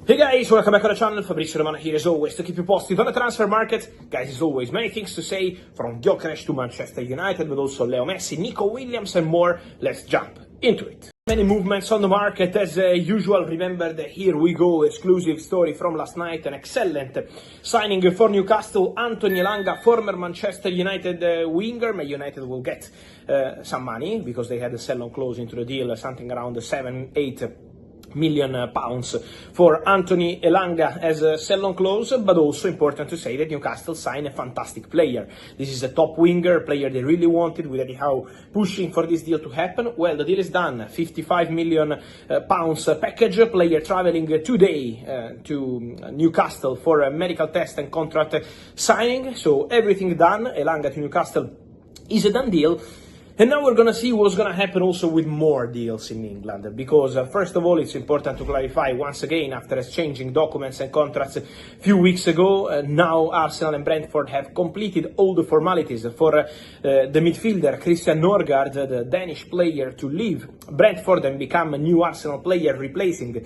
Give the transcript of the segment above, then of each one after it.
Hey guys, welcome back to the channel. Fabrizio Romano here as always to keep you posted on the transfer market. Guys, as always, many things to say from Gyokeres to Manchester United, but also Leo Messi, Nico Williams and more. Let's jump into it. Many movements on the market as usual. Remember the Here We Go exclusive story from last night. An excellent signing for Newcastle. Anthony Elanga, former Manchester United winger. Man United will get some money because they had a sell-on clause into the deal, something around 7-8 million pounds for Anthony Elanga as a sell-on clause, but also important to say that Newcastle signed a fantastic player. This is a top winger, player they really wanted, with Eddie Howe pushing for this deal to happen. Well, the deal is done. 55 million pounds package, player traveling today to Newcastle for a medical test and contract signing. So everything done. Elanga to Newcastle is a done deal. And now we're going to see what's going to happen also with more deals in England, because first of all, it's important to clarify once again, after exchanging documents and contracts a few weeks ago, now Arsenal and Brentford have completed all the formalities for the midfielder Christian Norgard, the Danish player, to leave Brentford and become a new Arsenal player, replacing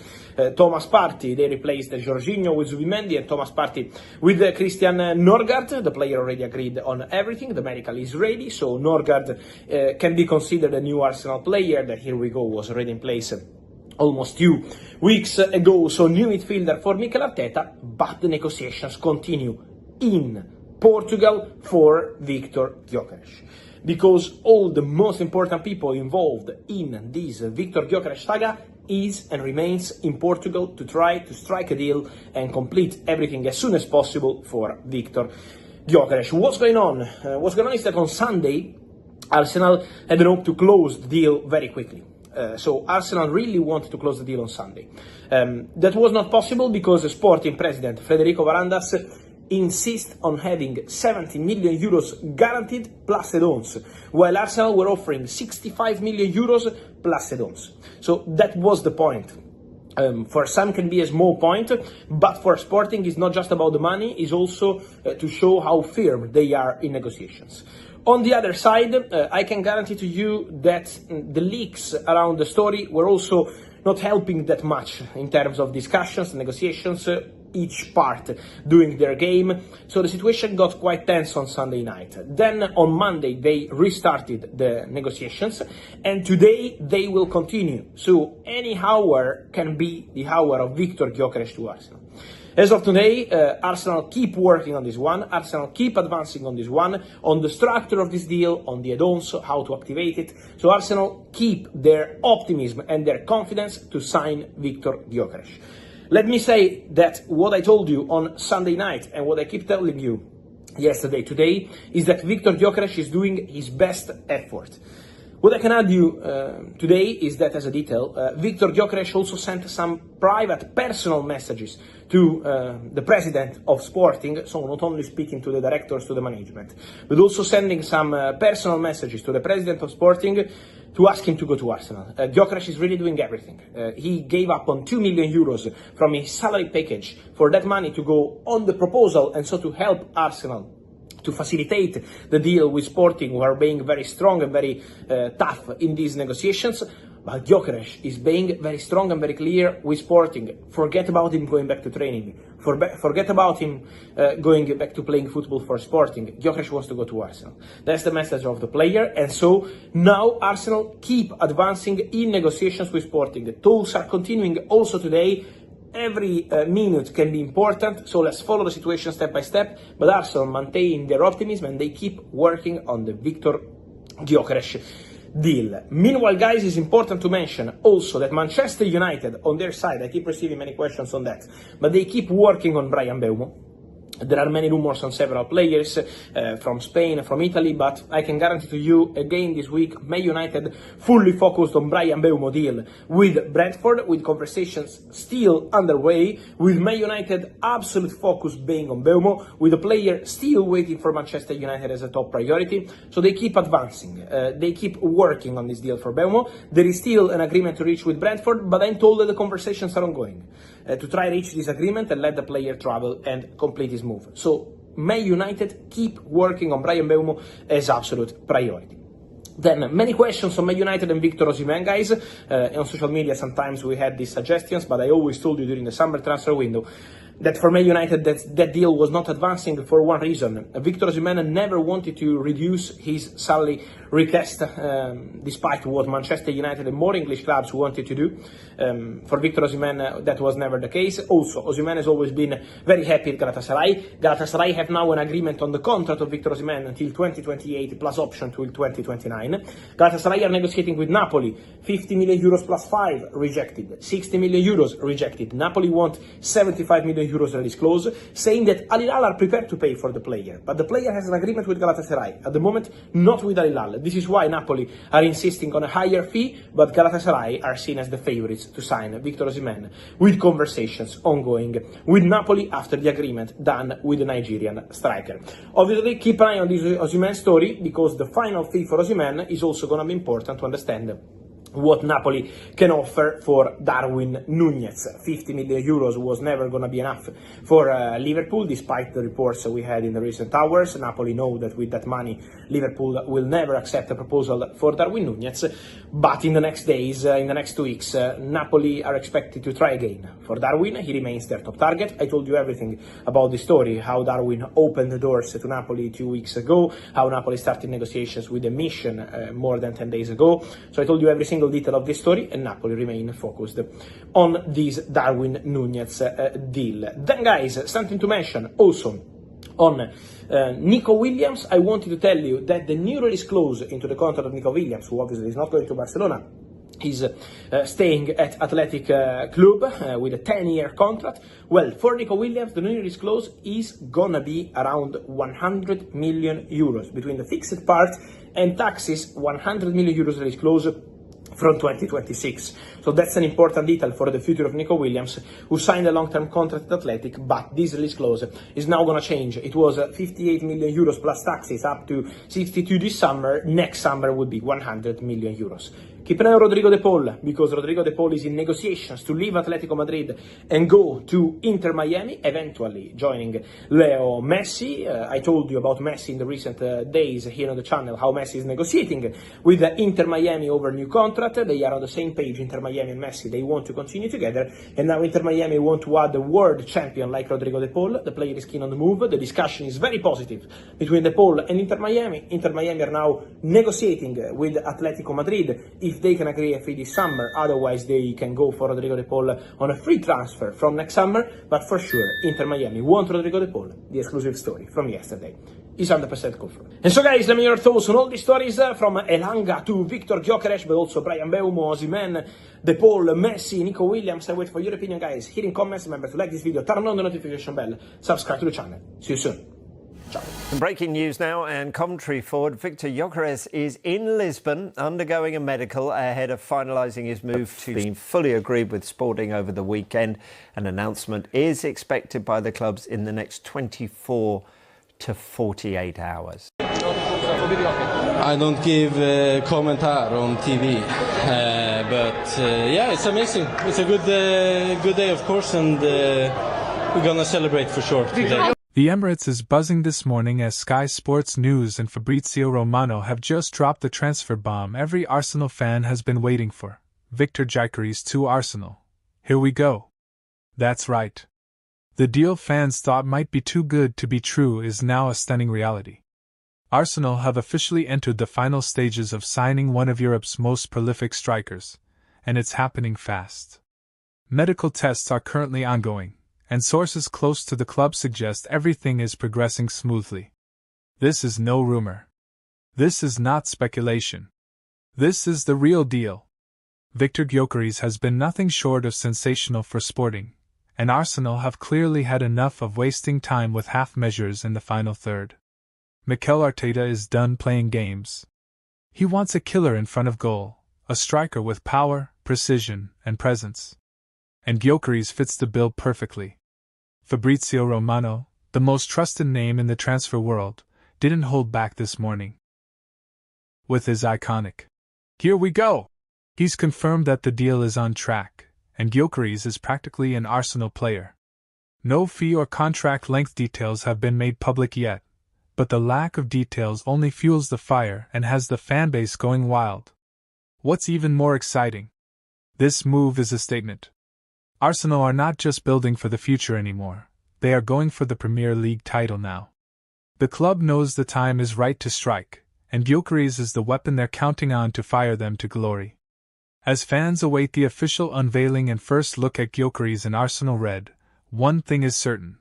Thomas Partey. They replaced Jorginho with Zubimendi and Thomas Partey with Christian Norgard. The player already agreed on everything. The medical is ready, so Norgard can be considered a new Arsenal player. That Here We Go was already in place almost 2 weeks ago. So new midfielder for Mikel Arteta, but the negotiations continue in Portugal for Victor Gyokeres, because all the most important people involved in this Victor Gyokeres saga is and remains in Portugal to try to strike a deal and complete everything as soon as possible for Victor Gyokeres. What's going on? What's going on is that on Sunday, Arsenal had an hope to close the deal very quickly. So Arsenal really wanted to close the deal on Sunday. That was not possible because the Sporting president, Federico Varandas, insists on having 70 million euros guaranteed plus add-ons, while Arsenal were offering 65 million euros plus add-ons. So that was the point. For some can be a small point, but for Sporting it's not just about the money, it's also to show how firm they are in negotiations. On the other side, I can guarantee to you that the leaks around the story were also not helping that much in terms of discussions, negotiations, each part doing their game. So the situation got quite tense on Sunday night. Then on Monday they restarted the negotiations, and today they will continue. So any hour can be the hour of Victor Gyokeres to Arsenal. As of today, Arsenal keep working on this one, Arsenal keep advancing on this one, on the structure of this deal, on the add-ons, how to activate it. So Arsenal keep their optimism and their confidence to sign Victor Gyokeres. Let me say that what I told you on Sunday night and what I keep telling you today, is that Victor Gyokeres is doing his best effort. What I can add you today is that, as a detail, Victor Gyokeres also sent some private, personal messages to the president of Sporting, so not only speaking to the directors, to the management, but also sending some personal messages to the president of Sporting to ask him to go to Arsenal. Gyokeres is really doing everything. He gave up on 2 million euros from his salary package for that money to go on the proposal, and so to help Arsenal to facilitate the deal with Sporting, who are being very strong and very tough in these negotiations. But Gyokeres is being very strong and very clear with Sporting. Forget about him going back to training. Forget about him going back to playing football for Sporting. Gyokeres wants to go to Arsenal. That's the message of the player. And so now Arsenal keep advancing in negotiations with Sporting. The talks are continuing also today. Every minute can be important, so let's follow the situation step by step. But Arsenal maintain their optimism and they keep working on the Victor Gyokeres deal. Meanwhile, guys, it's important to mention also that Manchester United, on their side, I keep receiving many questions on that, but they keep working on Mbeumo. There are many rumors on several players from Spain, from Italy, but I can guarantee to you again this week, Man United fully focused on Mbeumo deal with Brentford, with conversations still underway, with Man United absolute focus being on Mbeumo, with the player still waiting for Manchester United as a top priority. So they keep advancing, they keep working on this deal for Mbeumo. There is still an agreement to reach with Brentford, but I'm told that the conversations are ongoing to try to reach this agreement and let the player travel and complete his move. So Man United keep working on Mbeumo as absolute priority. Then, many questions on Man United and Victor Osimhen, guys. On social media, sometimes we had these suggestions, but I always told you during the summer transfer window that for Man United that deal was not advancing for one reason. Victor Osimhen never wanted to reduce his salary request, despite what Manchester United and more English clubs wanted to do. For Victor Osimhen, that was never the case. Also, Osimhen has always been very happy at Galatasaray. Galatasaray have now an agreement on the contract of Victor Osimhen until 2028 plus option till 2029. Galatasaray are negotiating with Napoli, 50 million euros plus 5 rejected, 60 million euros rejected. Napoli want 75 million euros release clause, saying that Al Hilal are prepared to pay for the player, but the player has an agreement with Galatasaray. At the moment, not with Al Hilal. This is why Napoli are insisting on a higher fee, but Galatasaray are seen as the favorites to sign Victor Osimhen, with conversations ongoing with Napoli after the agreement done with the Nigerian striker. Obviously, keep an eye on this Osimhen story, because the final fee for Osimhen is also going to be important to understand what Napoli can offer for Darwin Nunez. 50 million euros was never going to be enough for Liverpool, despite the reports we had in the recent hours. Napoli know that with that money, Liverpool will never accept a proposal for Darwin Nunez. But in the next days, in the next 2 weeks, Napoli are expected to try again. For Darwin, he remains their top target. I told you everything about the story, how Darwin opened the doors to Napoli 2 weeks ago, how Napoli started negotiations with the mission more than 10 days ago. So I told you every single detail of this story, and Napoli remain focused on this Darwin Nunez deal. Then, guys, something to mention also on Nico Williams. I wanted to tell you that the new release clause into the contract of Nico Williams, who obviously is not going to Barcelona, he's staying at Athletic Club with a 10-year contract. Well, for Nico Williams, the new release clause is gonna be around 100 million euros. Between the fixed part and taxes, 100 million euros release clause from 2026. So that's an important detail for the future of Nico Williams, who signed a long-term contract at Athletic, but this release clause is now going to change. It was 58 million euros plus taxes up to 62 this summer. Next summer would be 100 million euros. Keep an eye on Rodrigo De Paul, because Rodrigo De Paul is in negotiations to leave Atletico Madrid and go to Inter Miami, eventually joining Leo Messi. I told you about Messi in the recent days here on the channel, how Messi is negotiating with Inter Miami over new contract. They are on the same page, Inter Miami and Messi. They want to continue together, and now Inter Miami want to add a world champion like Rodrigo De Paul. The player is keen on the move. The discussion is very positive between De Paul and Inter Miami. Inter Miami are now negotiating with Atletico Madrid if they can agree a fee this summer. Otherwise, they can go for Rodrigo De Paul on a free transfer from next summer. But for sure, Inter Miami want Rodrigo De Paul. The exclusive story from yesterday is 100% confirmed. And so, guys, let me hear your thoughts on all these stories, from Elanga to Victor Gyokeres, but also Mbeumo, Osimhen, De Paul, Messi, Nico Williams. I wait for your opinion, guys, here in comments. Remember to like this video, turn on the notification bell, subscribe to the channel. See you soon. Ciao. Breaking news now, and Coventry forward Victor Gyokeres is in Lisbon undergoing a medical ahead of finalising his move to being fully agreed with Sporting over the weekend. An announcement is expected by the clubs in the next 24 to 48 hours. I don't give commentar on TV, but yeah, it's amazing. It's a good day, of course, and we're gonna celebrate for sure today. The Emirates is buzzing this morning as Sky Sports News and Fabrizio Romano have just dropped the transfer bomb every Arsenal fan has been waiting for. Victor Gyokeres to Arsenal. Here we go. That's right. The deal fans thought might be too good to be true is now a stunning reality. Arsenal have officially entered the final stages of signing one of Europe's most prolific strikers, and it's happening fast. Medical tests are currently ongoing, and sources close to the club suggest everything is progressing smoothly. This is no rumor. This is not speculation. This is the real deal. Victor Gyokeres has been nothing short of sensational for Sporting, and Arsenal have clearly had enough of wasting time with half measures in the final third. Mikel Arteta is done playing games. He wants a killer in front of goal, a striker with power, precision, and presence. And Gyokeres fits the bill perfectly. Fabrizio Romano, the most trusted name in the transfer world, didn't hold back this morning. With his iconic "Here we go!" he's confirmed that the deal is on track, and Gyokeres is practically an Arsenal player. No fee or contract length details have been made public yet, but the lack of details only fuels the fire and has the fanbase going wild. What's even more exciting? This move is a statement. Arsenal are not just building for the future anymore, they are going for the Premier League title now. The club knows the time is right to strike, and Gyokeres is the weapon they're counting on to fire them to glory. As fans await the official unveiling and first look at Gyokeres in Arsenal red, one thing is certain.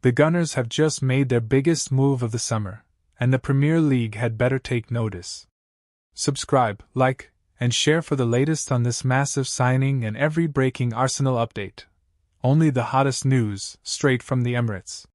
The Gunners have just made their biggest move of the summer, and the Premier League had better take notice. Subscribe, like, and share for the latest on this massive signing and every breaking Arsenal update. Only the hottest news, straight from the Emirates.